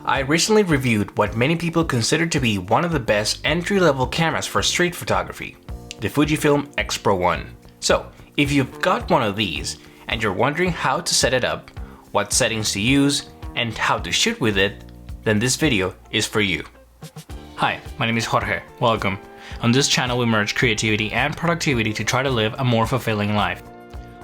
I recently reviewed what many people consider to be one of the best entry-level cameras for street photography, the Fujifilm X-Pro1. So, if you've got one of these and you're wondering how to set it up, what settings to use, and how to shoot with it, then this video is for you. Hi, my name is Jorge. Welcome. On this channel we merge creativity and productivity to try to live a more fulfilling life.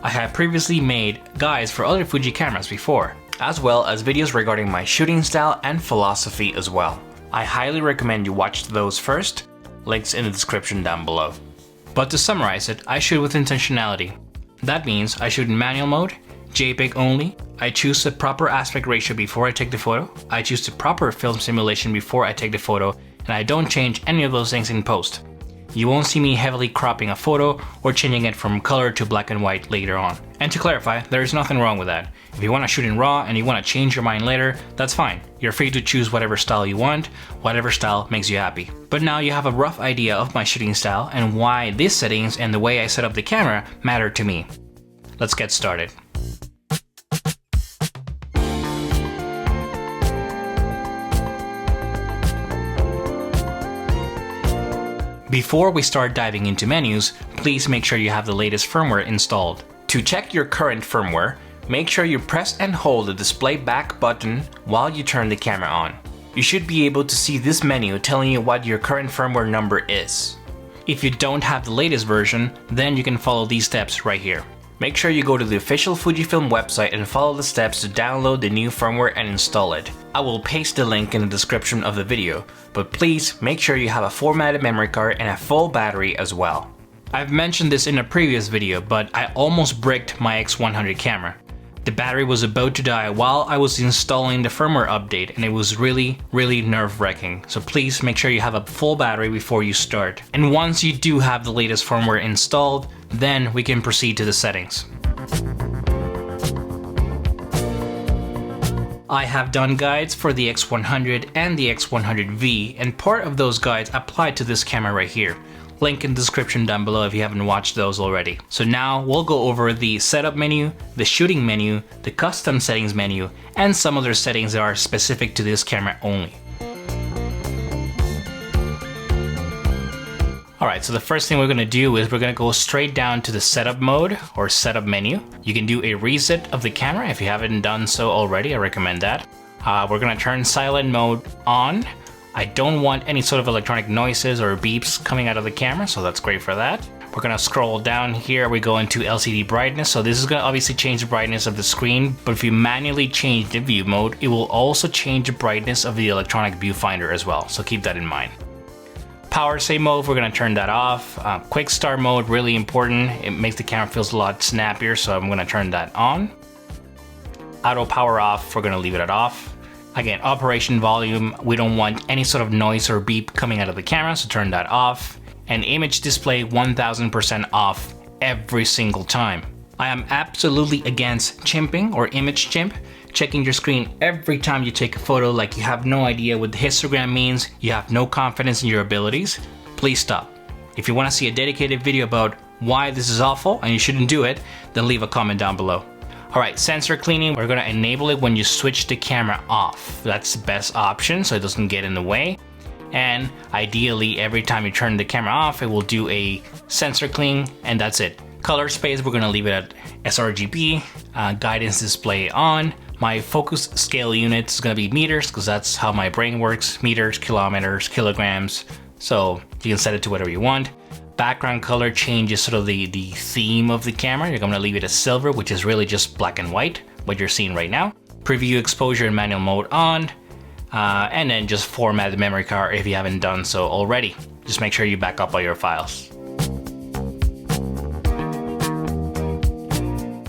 I have previously made guides for other Fuji cameras before, as well as videos regarding my shooting style and philosophy as well. I highly recommend you watch those first, links in the description down below. But to summarize it, I shoot with intentionality. That means I shoot in manual mode, JPEG only, I choose the proper aspect ratio before I take the photo, I choose the proper film simulation before I take the photo, and I don't change any of those things in post. You won't see me heavily cropping a photo or changing it from color to black and white later on. And to clarify, there is nothing wrong with that. If you want to shoot in RAW and you want to change your mind later, that's fine. You're free to choose whatever style you want, whatever style makes you happy. But now you have a rough idea of my shooting style and why these settings and the way I set up the camera matter to me. Let's get started. Before we start diving into menus, please make sure you have the latest firmware installed. To check your current firmware, make sure you press and hold the display back button while you turn the camera on. You should be able to see this menu telling you what your current firmware number is. If you don't have the latest version, then you can follow these steps right here. Make sure you go to the official Fujifilm website and follow the steps to download the new firmware and install it. I will paste the link in the description of the video, but please make sure you have a formatted memory card and a full battery as well. I've mentioned this in a previous video, but I almost bricked my X100 camera. The battery was about to die while I was installing the firmware update, and it was really nerve-wracking. So please make sure you have a full battery before you start. And once you do have the latest firmware installed, then we can proceed to the settings. I have done guides for the X100 and the X100V, and part of those guides apply to this camera right here. Link in the description down below if you haven't watched those already. So now we'll go over the setup menu, the shooting menu, the custom settings menu, and some other settings that are specific to this camera only. Alright, so the first thing we're going to do is we're going to go straight down to the setup mode or setup menu. You can do a reset of the camera if you haven't done so already. I recommend that. We're going to turn silent mode on. I don't want any sort of electronic noises or beeps coming out of the camera, so that's great for that. We're going to scroll down here, we go into LCD brightness, so this is going to obviously change the brightness of the screen, but if you manually change the view mode, it will also change the brightness of the electronic viewfinder as well, so keep that in mind. Power save mode, we're going to turn that off. Quick start mode, really important. It makes the camera feels a lot snappier, so I'm going to turn that on. Auto power off, we're going to leave it at off. Again, operation volume, we don't want any sort of noise or beep coming out of the camera, so turn that off. And image display 1000% off every single time. I am absolutely against chimping or image chimp, checking your screen every time you take a photo like you have no idea what the histogram means, you have no confidence in your abilities. Please stop. If you want to see a dedicated video about why this is awful and you shouldn't do it, then leave a comment down below. Alright, sensor cleaning, we're going to enable it when you switch the camera off. That's the best option so it doesn't get in the way. And ideally, every time you turn the camera off, it will do a sensor clean, and that's it. Color space, we're going to leave it at sRGB. Guidance display on. My focus scale unit is going to be meters because that's how my brain works. Meters, kilometers, kilograms. So you can set it to whatever you want. Background color changes sort of the theme of the camera. You're going to leave it as silver, which is really just black and white, what you're seeing right now. Preview exposure in manual mode on, and then just format the memory card if you haven't done so already. Just make sure you back up all your files.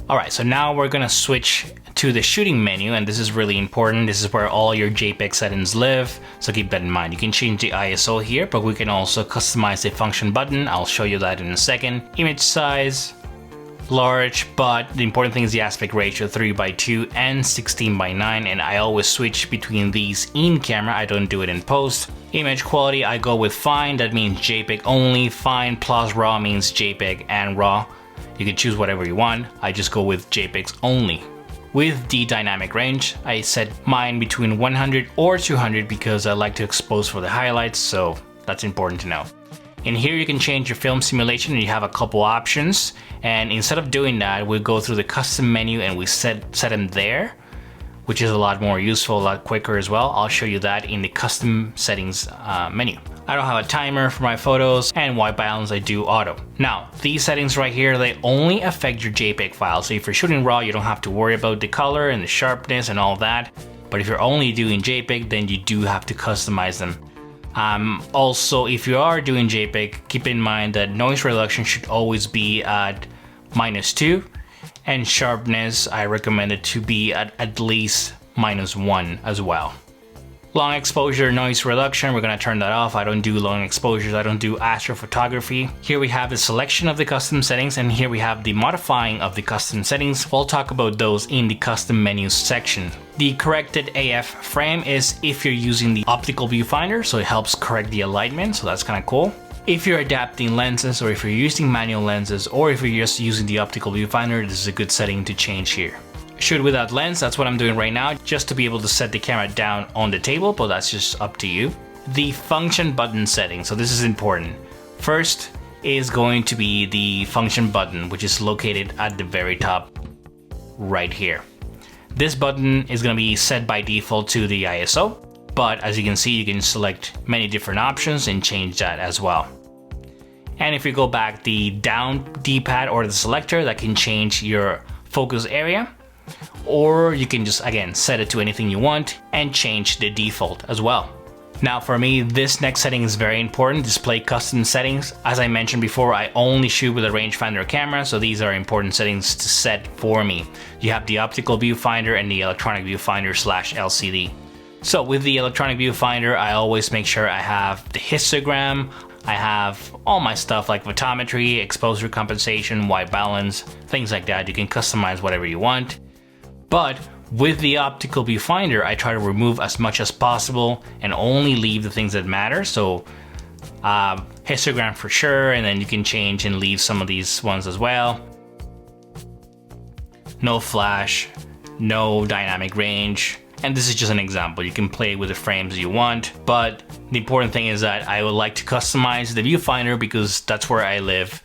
Alright, so now we're going to switch to the shooting menu, and this is really important. This is where all your JPEG settings live, so keep that in mind. You can change the ISO here, but we can also customize the function button. I'll show you that in a second. Image size, large, but the important thing is the aspect ratio, 3:2 and 16:9, and I always switch between these in camera. I don't do it in post. Image quality, I go with fine. That means JPEG only. Fine plus RAW means JPEG and RAW. You can choose whatever you want. I just go with JPEGs only. With the dynamic range, I set mine between 100 or 200 because I like to expose for the highlights, so that's important to know. In here you can change your film simulation and you have a couple options, and instead of doing that, we go through the custom menu and we set them there, which is a lot more useful, a lot quicker as well. I'll show you that in the custom settings menu. I don't have a timer for my photos, and white balance I do auto. Now, these settings right here, they only affect your JPEG file. So if you're shooting RAW, you don't have to worry about the color and the sharpness and all that. But if you're only doing JPEG, then you do have to customize them. Also, if you are doing JPEG, keep in mind that noise reduction should always be at -2, and sharpness, I recommend it to be at least -1 as well. Long exposure noise reduction, we're gonna turn that off. I don't do long exposures, I don't do astrophotography. Here we have the selection of the custom settings, and here we have the modifying of the custom settings. We'll talk about those in the custom menus section. The corrected AF frame is if you're using the optical viewfinder, so it helps correct the alignment, so that's kind of cool. If you're adapting lenses, or if you're using manual lenses, or if you're just using the optical viewfinder, this is a good setting to change here. Shoot without lens, that's what I'm doing right now, just to be able to set the camera down on the table, but that's just up to you. The function button setting, so this is important. First is going to be the function button, which is located at the very top right here. This button is going to be set by default to the ISO, but as you can see, you can select many different options and change that as well. And if you go back, the down D-pad or the selector, that can change your focus area, or you can just, again, set it to anything you want and change the default as well. Now for me, this next setting is very important, display custom settings. As I mentioned before, I only shoot with a rangefinder camera, so these are important settings to set for me. You have the optical viewfinder and the electronic viewfinder / LCD. So with the electronic viewfinder, I always make sure I have the histogram, I have all my stuff like photometry, exposure compensation, white balance, things like that. You can customize whatever you want. But with the optical viewfinder, I try to remove as much as possible and only leave the things that matter. So histogram for sure, and then you can change and leave some of these ones as well. No flash, no dynamic range. And this is just an example. You can play with the frames you want, but the important thing is that I would like to customize the viewfinder because that's where I live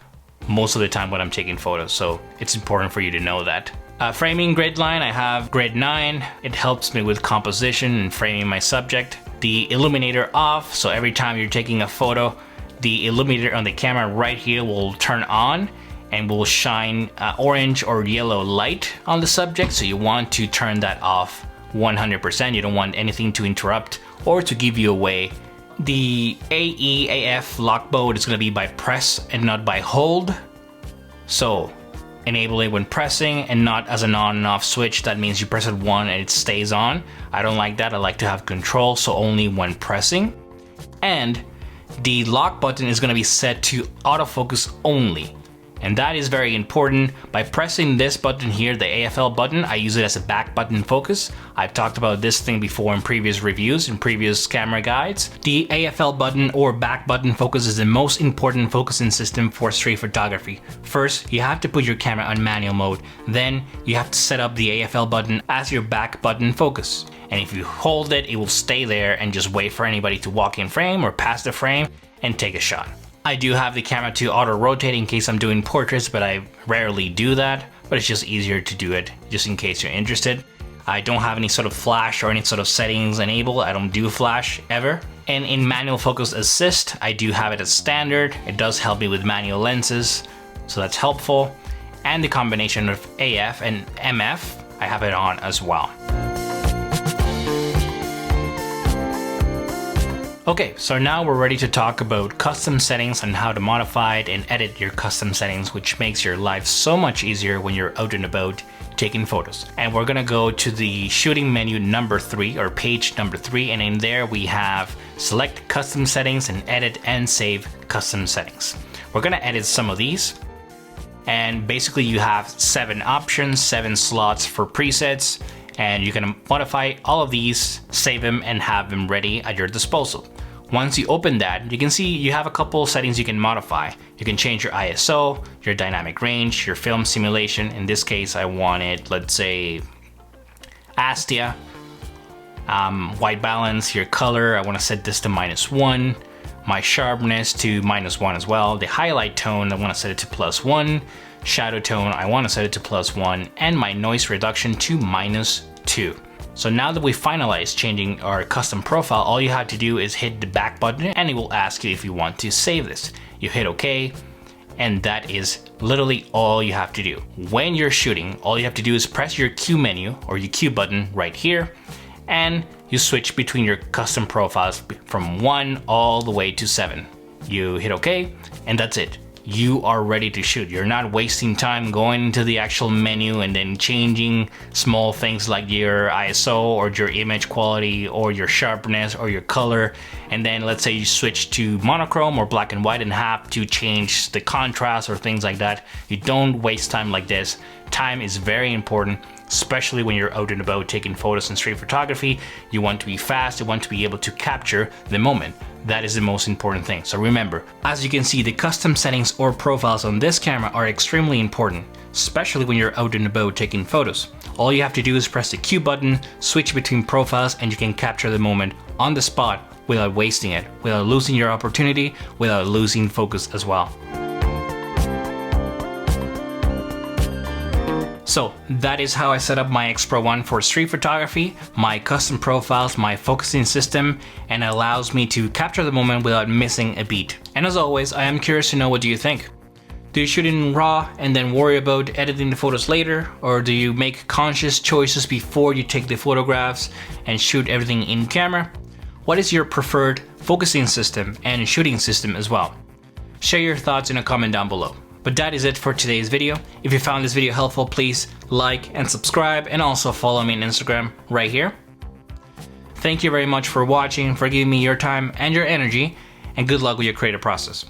most of the time when I'm taking photos. So it's important for you to know that. Framing grid line, I have grid 9. It helps me with composition and framing my subject. The illuminator off, so every time you're taking a photo, the illuminator on the camera right here will turn on and will shine orange or yellow light on the subject. So you want to turn that off 100%. You don't want anything to interrupt or to give you away. The AE/AF lock mode is going to be by press and not by hold. So enable it when pressing and not as an on and off switch. That means you press it one and it stays on. I don't like that. I like to have control, so only when pressing. And the lock button is going to be set to autofocus only. And that is very important. By pressing this button here, the AFL button, I use it as a back button focus. I've talked about this thing before in previous reviews, in previous camera guides. The AFL button or back button focus is the most important focusing system for street photography. First, you have to put your camera on manual mode. Then you have to set up the AFL button as your back button focus. And if you hold it, it will stay there and just wait for anybody to walk in frame or pass the frame and take a shot. I do have the camera to auto rotate in case I'm doing portraits, but I rarely do that, but it's just easier to do it just in case you're interested. I don't have any sort of flash or any sort of settings enabled. I don't do flash ever. And in manual focus assist, I do have it as standard. It does help me with manual lenses, so that's helpful. And the combination of AF and MF, I have it on as well. Okay, so now we're ready to talk about custom settings and how to modify it and edit your custom settings, which makes your life so much easier when you're out and about taking photos. And we're gonna go to the shooting menu number 3 or page number 3, and in there we have select custom settings and edit and save custom settings. We're gonna edit some of these. And basically you have 7 options, 7 slots for presets, and you can modify all of these, save them, and have them ready at your disposal. Once you open that, you can see you have a couple settings you can modify. You can change your ISO, your dynamic range, your film simulation. In this case, I want it, let's say Astia. White balance, your color, I want to set this to -1. My sharpness to -1 as well. The highlight tone, I want to set it to +1. Shadow tone, I want to set it to +1. And my noise reduction to -2. So now that we finalized changing our custom profile, all you have to do is hit the back button and it will ask you if you want to save this. You hit OK, and that is literally all you have to do. When you're shooting, all you have to do is press your Q menu or your Q button right here, and you switch between your custom profiles from 1 all the way to 7. You hit OK, and that's it. You are ready to shoot. You're not wasting time going into the actual menu and then changing small things like your ISO or your image quality or your sharpness or your color. And then let's say you switch to monochrome or black and white and have to change the contrast or things like that. You don't waste time like this. Time is very important, especially when you're out and about taking photos in street photography. You want to be fast, you want to be able to capture the moment. That is the most important thing. So remember, as you can see, the custom settings or profiles on this camera are extremely important, especially when you're out and about taking photos. All you have to do is press the Q button, switch between profiles, and you can capture the moment on the spot without wasting it, without losing your opportunity, without losing focus as well. So that is how I set up my X-Pro1 for street photography, my custom profiles, my focusing system, and it allows me to capture the moment without missing a beat. And as always, I am curious to know, what do you think? Do you shoot in RAW and then worry about editing the photos later? Or do you make conscious choices before you take the photographs and shoot everything in camera? What is your preferred focusing system and shooting system as well? Share your thoughts in a comment down below. But that is it for today's video. If you found this video helpful, please like and subscribe, and also follow me on Instagram right here. Thank you very much for watching, for giving me your time and your energy, and good luck with your creative process.